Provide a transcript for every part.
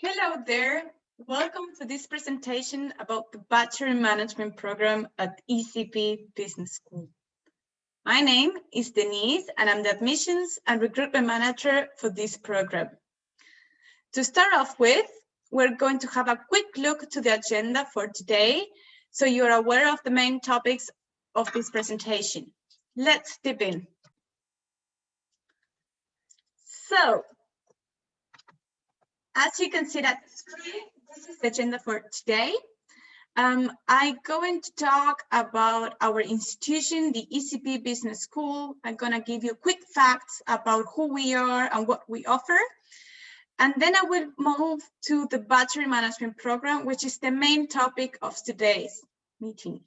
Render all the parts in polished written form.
Hello there. Welcome to this presentation about the Bachelor in Management program at ECP Business School. My name is Denise and I'm the Admissions and Recruitment Manager for this program. To start off with, we're going to have a quick look to the agenda for today so you're aware of the main topics of this presentation. Let's dip in. So, as you can see that screen, this is the agenda for today. I'm going to talk about our institution, the ECP Business School. I'm going to give you quick facts about who we are and what we offer. And then I will move to the Bachelor in Management program, which is the main topic of today's meeting.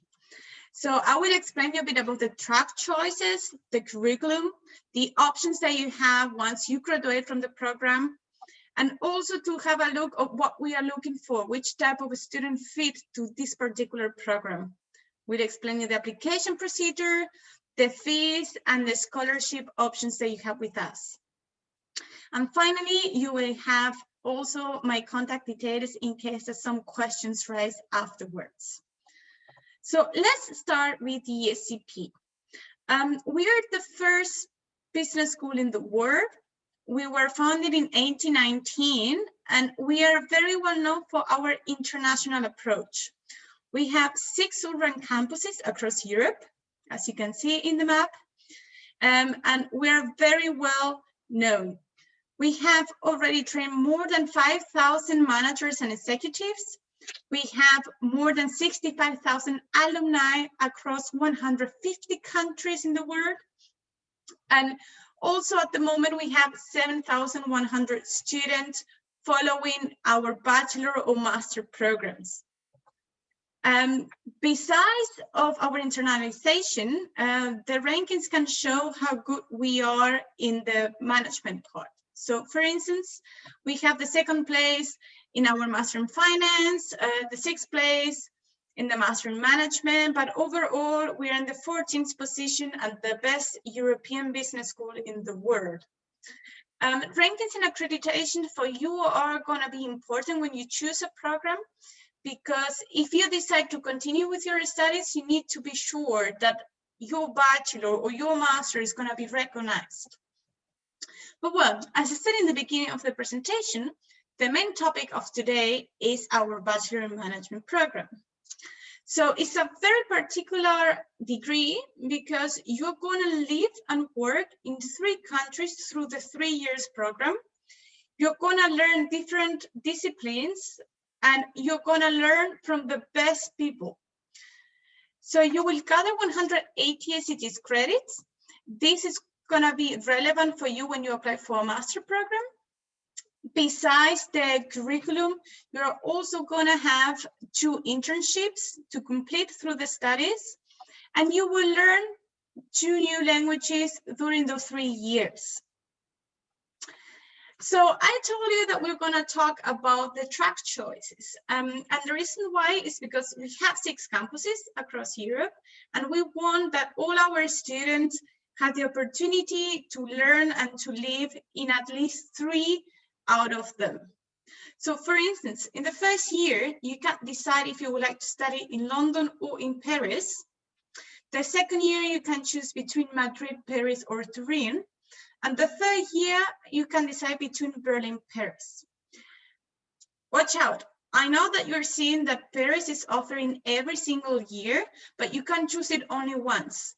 So I will explain you a bit about the track choices, the curriculum, the options that you have once you graduate from the program, and also to have a look at what we are looking for, which type of student fit to this particular program. We'll explain you the application procedure, the fees, and the scholarship options that you have with us. And finally, you will have also my contact details in case there's some questions raised afterwards. So let's start with the ESCP. We are the first business school in the world. We were founded in 1819, and we are very well known for our international approach. We have 6 urban campuses across Europe, as you can see in the map, and we are very well known. We have already trained more than 5,000 managers and executives. We have more than 65,000 alumni across 150 countries in the world. And also at the moment, we have 7,100 students following our bachelor or master programs. Besides of our internalization, the rankings can show how good we are in the management part. So for instance, we have the 2nd place in our Master in Finance, the 6th place in the Master in Management, but overall, we are in the 14th position and the best European business school in the world. Rankings and accreditation for you are going to be important when you choose a program, because if you decide to continue with your studies, you need to be sure that your bachelor or your master is going to be recognized. But well, as I said in the beginning of the presentation, the main topic of today is our Bachelor in Management program. So it's a very particular degree because you're going to live and work in 3 countries through the 3 years program. You're going to learn different disciplines and you're going to learn from the best people. So you will gather 180 SCTs credits. This is going to be relevant for you when you apply for a master program. Besides the curriculum, you're also going to have 2 internships to complete through the studies, and you will learn 2 new languages during those 3 years. So I told you that we're going to talk about the track choices. And the reason why is because we have 6 campuses across Europe, and we want that all our students have the opportunity to learn and to live in at least 3 out of them. So for instance, in the first year, you can decide if you would like to study in London or in Paris. The 2nd year, you can choose between Madrid, Paris, or Turin. And the 3rd year, you can decide between Berlin, Paris. Watch out. I know that you're seeing that Paris is offering every single year, but you can choose it only once.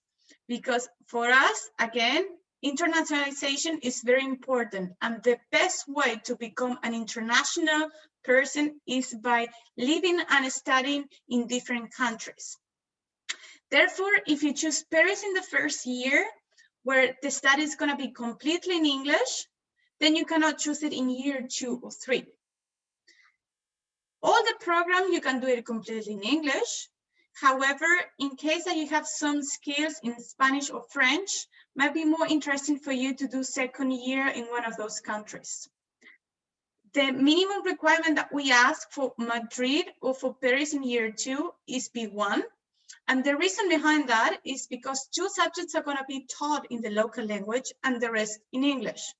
Because for us, again, internationalization is very important, and the best way to become an international person is by living and studying in different countries. Therefore, if you choose Paris in the 1st year, where the study is going to be completely in English, then you cannot choose it in year 2 or 3. All the program, you can do it completely in English. However, in case that you have some skills in Spanish or French, might be more interesting for you to do 2nd year in one of those countries. The minimum requirement that we ask for Madrid or for Paris in year 2 is B1. And the reason behind that is because 2 subjects are going to be taught in the local language and the rest in English.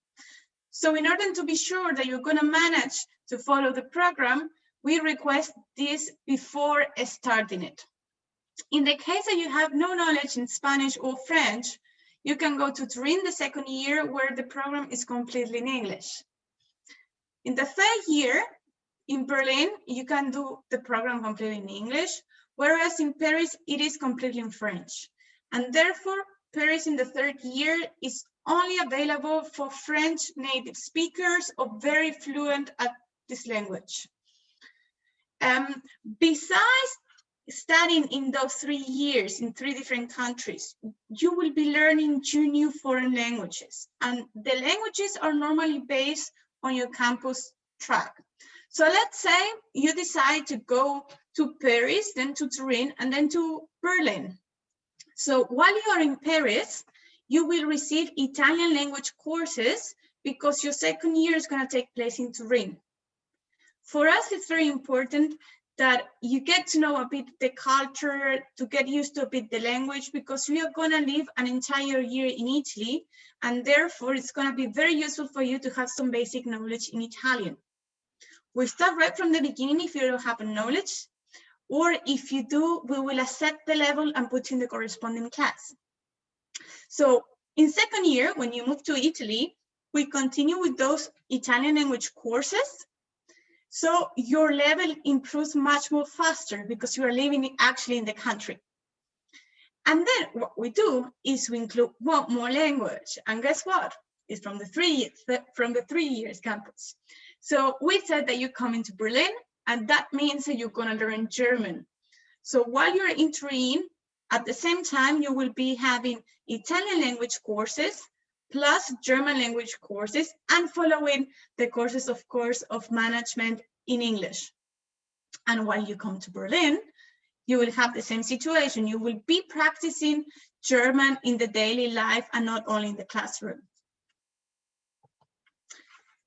So in order to be sure that you're going to manage to follow the program, we request this before starting it. In the case that you have no knowledge in Spanish or French, you can go to Turin the second year where the program is completely in English. In the third year, in Berlin, you can do the program completely in English, whereas in Paris, it is completely in French. And therefore, Paris in the third year is only available for French native speakers or very fluent at this language. Besides studying in those 3 years in 3 different countries, you will be learning 2 new foreign languages. And the languages are normally based on your campus track. So let's say you decide to go to Paris, then to Turin, and then to Berlin. So while you are in Paris, you will receive Italian language courses because your second year is going to take place in Turin. For us, it's very important that you get to know a bit the culture, to get used to a bit the language, because we are going to live an entire year in Italy, and therefore it's going to be very useful for you to have some basic knowledge in Italian. We start right from the beginning if you don't have a knowledge, or if you do, we will assess the level and put you in the corresponding class. So in second year, when you move to Italy, we continue with those Italian language courses. So your level improves much more faster because you are living actually in the country. And then what we do is we include one more language. And guess what? It's from the 3 years campus. So we said that you come into Berlin, and that means that you're going to learn German. So while you're in Turin, at the same time, you will be having Italian language courses, plus German language courses, and following the courses, of course, of management in English. And while you come to Berlin, you will have the same situation. You will be practicing German in the daily life and not only in the classroom.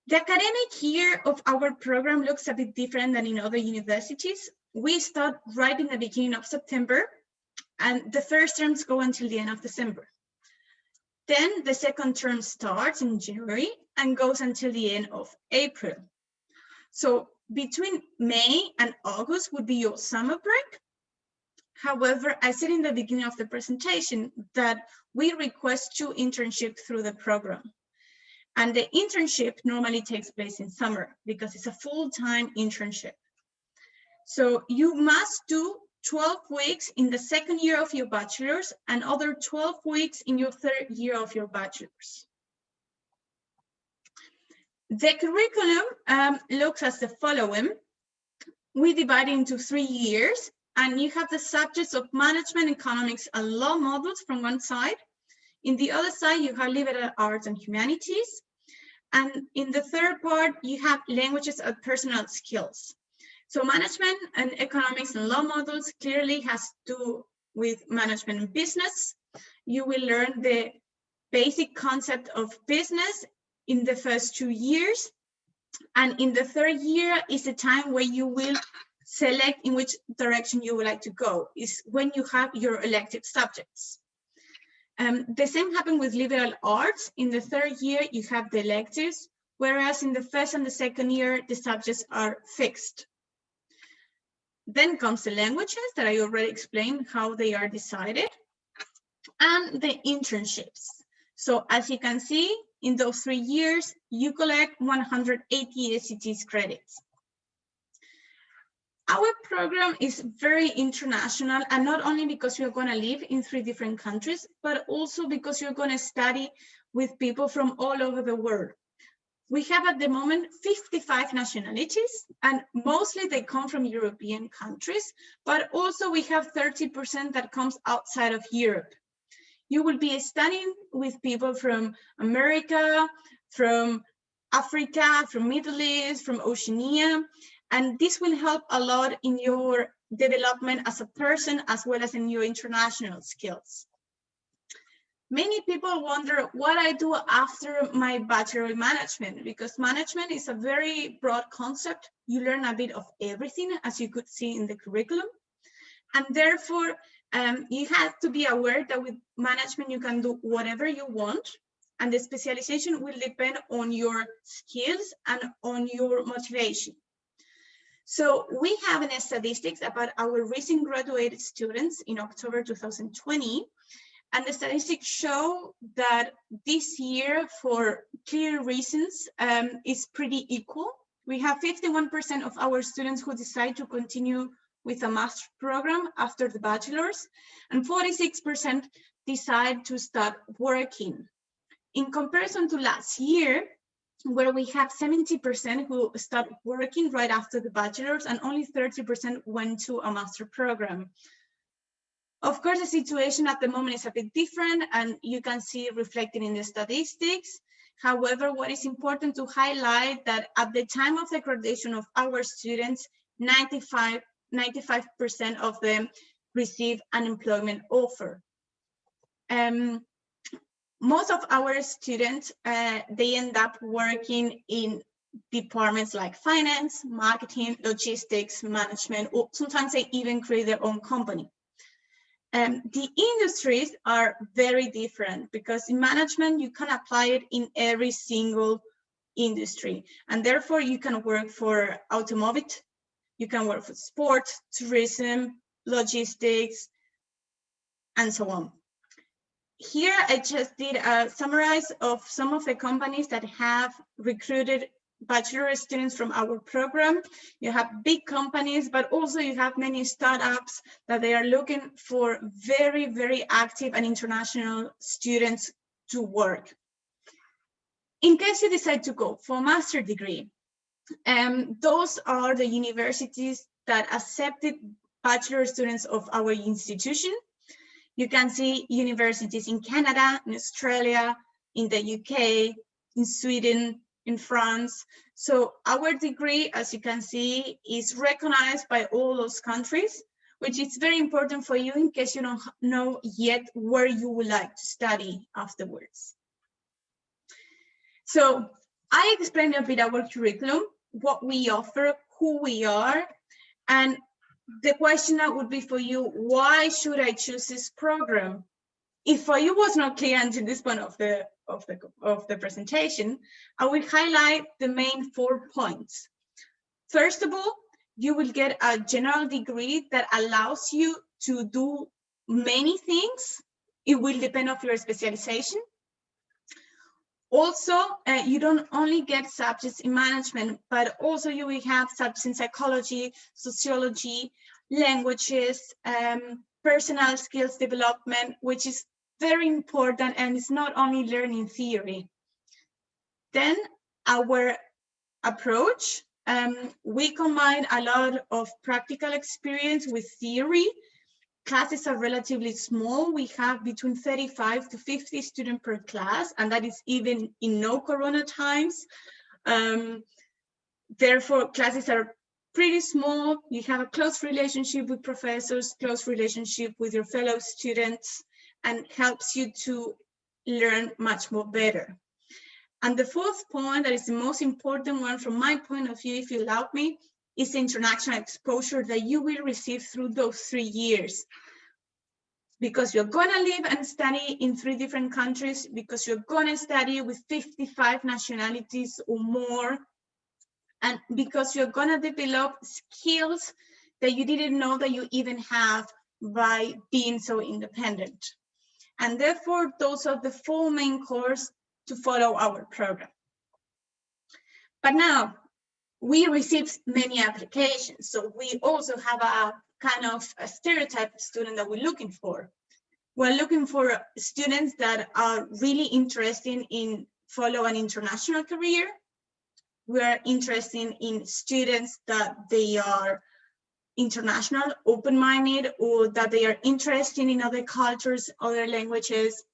The academic year of our program looks a bit different than in other universities. We start right in the beginning of September, and the first terms go until the end of December. Then the second term starts in January and goes until the end of April. So between May and August would be your summer break. However, I said in the beginning of the presentation that we request 2 internships through the program. And the internship normally takes place in summer because it's a full-time internship. So you must do 12 weeks in the second year of your bachelor's and other 12 weeks in your third year of your bachelor's. The curriculum looks as the following. We divide it into 3 years, and you have the subjects of management, economics, and law modules from one side. In the other side, you have liberal arts and humanities. And in the third part, you have languages and personal skills. So management and economics and law modules clearly has to do with management and business. You will learn the basic concept of business in the first 2 years. And in the third year is the time where you will select in which direction you would like to go, is when you have your elective subjects. The same happened with liberal arts. In the third year, you have the electives, whereas in the first and the second year, the subjects are fixed. Then comes the languages that I already explained how they are decided, and the internships. So as you can see, in those 3 years, you collect 180 ESCP credits. Our program is very international, and not only because you're going to live in 3 different countries, but also because you're going to study with people from all over the world. We have at the moment 55 nationalities, and mostly they come from European countries, but also we have 30% that comes outside of Europe. You will be studying with people from America, from Africa, from Middle East, from Oceania, and this will help a lot in your development as a person, as well as in your international skills. Many people wonder what I do after my Bachelor in Management, because management is a very broad concept. You learn a bit of everything, as you could see in the curriculum. And therefore, you have to be aware that with management, you can do whatever you want. and the specialization will depend on your skills and on your motivation. So we have an statistics about our recent graduated students in October 2020, and the statistics show that this year, for clear reasons, is pretty equal. We have 51% of our students who decide to continue with a master's program after the bachelor's, and 46% decide to start working. In comparison to last year, where we have 70% who start working right after the bachelor's and only 30% went to a master program. Of course, the situation at the moment is a bit different, and you can see it reflected in the statistics. However, what is important to highlight that at the time of the graduation of our students, 95% of them receive an employment offer. Most of our students, they end up working in departments like finance, marketing, logistics, management, or sometimes they even create their own company. The industries are very different because in management, you can apply it in every single industry. And therefore you can work for automotive, you can work for sports, tourism, logistics, and so on. Here, I just did a summarize of some of the companies that have recruited bachelor students from our program. You have big companies, but also you have many startups that they are looking for very, very active and international students to work. In case you decide to go for a master's degree, those are the universities that accepted bachelor students of our institution. You can see universities in Canada, in Australia, in the UK, in Sweden, in France. So our degree, as you can see, is recognized by all those countries, which is very important for you in case you don't know yet where you would like to study afterwards. So I explained a bit our curriculum, what we offer, who we are, and the question that would be for you, why should I choose this program? If for you was not clear until this point of the presentation, I will highlight the main 4 points. First of all, you will get a general degree that allows you to do many things. It will depend on your specialization. Also, you don't only get subjects in management, but also you will have subjects in psychology, sociology, languages, personal skills development, which is very important, and it's not only learning theory. Then our approach, we combine a lot of practical experience with theory. Classes are relatively small. We have between 35 to 50 students per class, and that is even in no Corona times. Therefore, classes are pretty small. You have a close relationship with professors, close relationship with your fellow students, and helps you to learn much more better. And the 4th point, that is the most important one from my point of view, if you allow me, is the international exposure that you will receive through those 3 years. Because you're gonna live and study in 3 different countries, because you're gonna study with 55 nationalities or more, and because you're gonna develop skills that you didn't know that you even have by being so independent. And therefore, those are the 4 main cores to follow our program. But now, we received many applications, so we also have a kind of a stereotype student that we're looking for. We're looking for students that are really interested in follow an international career. We're interested in students that they are international, open-minded, or that they are interested in other cultures, other languages.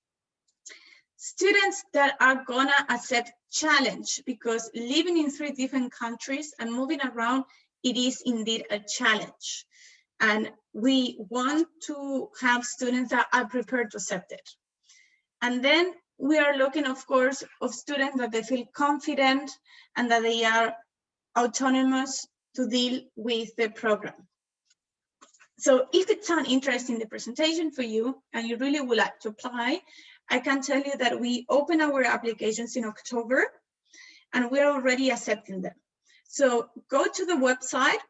Students that are gonna accept challenge, because living in 3 different countries and moving around, it is indeed a challenge. And we want to have students that are prepared to accept it. And then we are looking, of course, of students that they feel confident and that they are autonomous to deal with the program. So if it sounds interesting, the presentation for you, and you really would like to apply, I can tell you that we open our applications in October and we're already accepting them. So go to the website.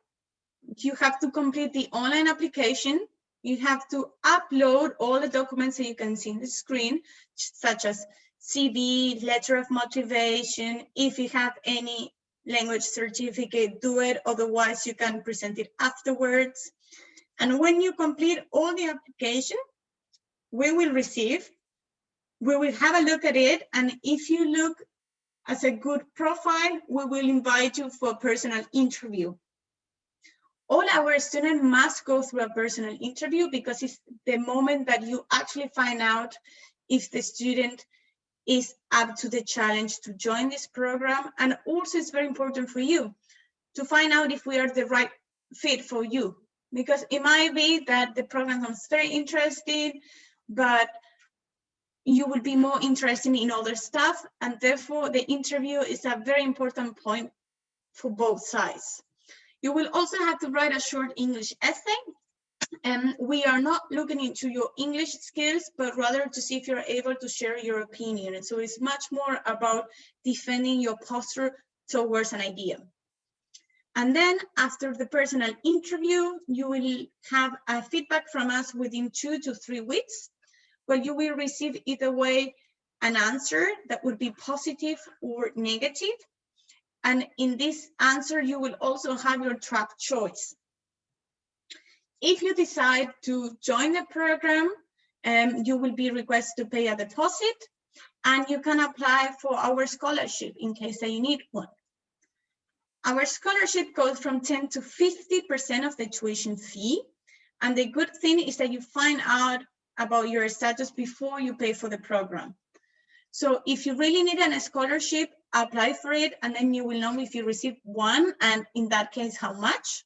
You have to complete the online application. You have to upload all the documents that you can see on the screen, such as CV, letter of motivation. If you have any language certificate, do it. Otherwise, you can present it afterwards. And when you complete all the application, we will have a look at it. And if you look as a good profile, we will invite you for a personal interview. All our students must go through a personal interview because it's the moment that you actually find out if the student is up to the challenge to join this program. And also it's very important for you to find out if we are the right fit for you, because it might be that the program sounds very interesting, but you will be more interested in other stuff. And therefore the interview is a very important point for both sides. You will also have to write a short English essay. And we are not looking into your English skills, but rather to see if you're able to share your opinion. And so it's much more about defending your posture towards an idea. And then after the personal interview, you will have a feedback from us within 2 to 3 weeks, where you will receive either way an answer that would be positive or negative. And in this answer, you will also have your track choice. If you decide to join the program, you will be requested to pay a deposit, and you can apply for our scholarship in case that you need one. Our scholarship goes from 10 to 50% of the tuition fee. And the good thing is that you find out about your status before you pay for the program. So if you really need a scholarship, apply for it, and then you will know if you receive one, and in that case, how much.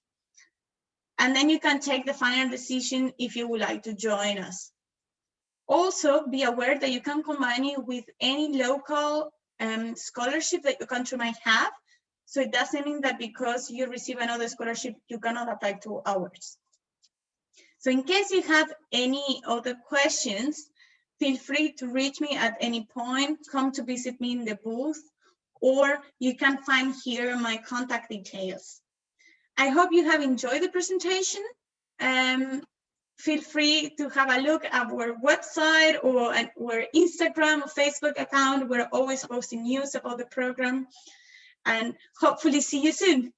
And then you can take the final decision if you would like to join us. Also, be aware that you can combine it with any local scholarship that your country might have. So it doesn't mean that because you receive another scholarship, you cannot apply to ours. So in case you have any other questions, feel free to reach me at any point. Come to visit me in the booth, or you can find here my contact details. I hope you have enjoyed the presentation. Feel free to have a look at our website or at our Instagram or Facebook account. We're always posting news about the program, and hopefully see you soon.